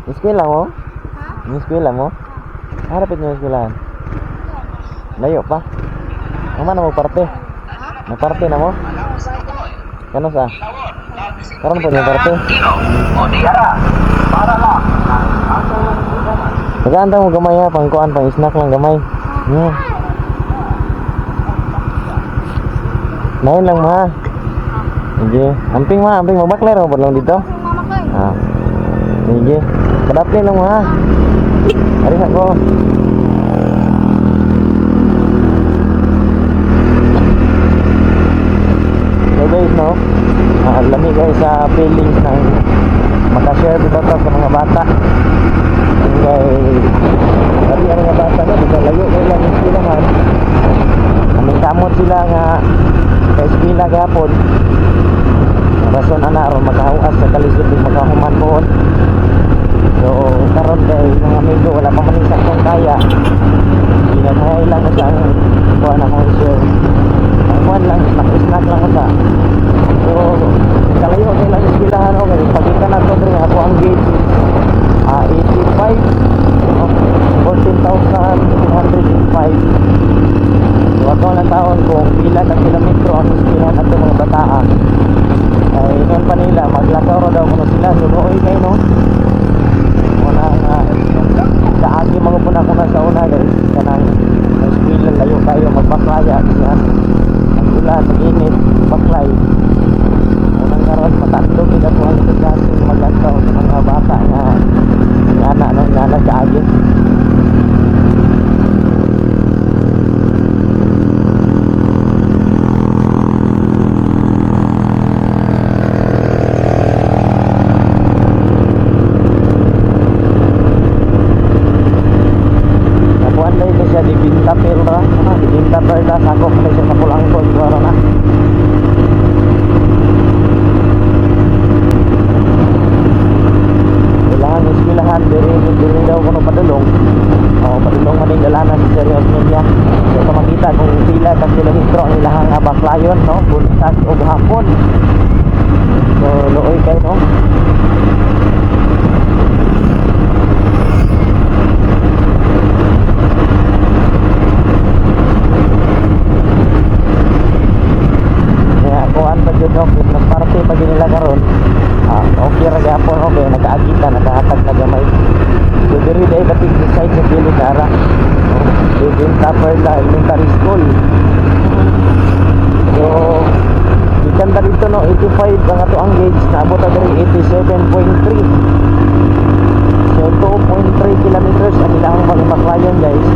Eskwela mo? Ha? Eskwela mo? Harapit niyo eskwelahan. Layo pa. Ang mana mo parte? Nagparte na mo? Kano sa? Karon po niyo parte? Maganda mo gamay ha, pangkuan, pang snack lang gamay. Main lang ma. Sige, amping magbakler mo lang dito. Ah. Sige. Kadapli lang ma. Ari ako. So guys, no. Lami guys sa feelings ng makashare dito to sa mga bata. Kay dari ang mga bata na dito layo kay lang iskilahan. Aming kamot sila nga sa eskwela gapon. Rason ana ron makahuas sa kalisod ug makahuman poon. So karon kay mga amigo wala pa man isa kung kaya. Ginaghay lang sa kuan ako share. Ang kuan lang snack lang ko sa. So kalayo kay lang eskwelahan okay pagita na to diri ako ang gate 85 14,205. So ako lang taon kung pila ka kilometro ang eskwelahan ato mga bataa. Ay noon pa nila maglakaw raw daw kuno sila so oy kay no una nga kaagi mga puna ko na sa una guys kanang eskwela layo kayo magbaklaya kasi ang ulan mag-init baklay unang karon matandog ida ko ang kasi maglantaw sa mga bata nga anak kaagi. Dibinta perla, dibinta perla, sakop na siya sa Pulangkol, suara na. Kailangan eskwelahan, diri daw kuno padulong. Padulong maning dalanan sa serious media. So makita kung pila ka kilometro ang ilahang baklayon, no? Buntas o hapon. So looy kay no. Nagparte pag nila karon okay ra gyapon okay nakaagita nakahatag na gamay so diri day batik side sa Pilinara within Taperla Elementary School so ikan ta dito no 85 ang ato ang gauge naabot ta diri 87.3 so 2.3 kilometers ang ilang pagbaklayon guys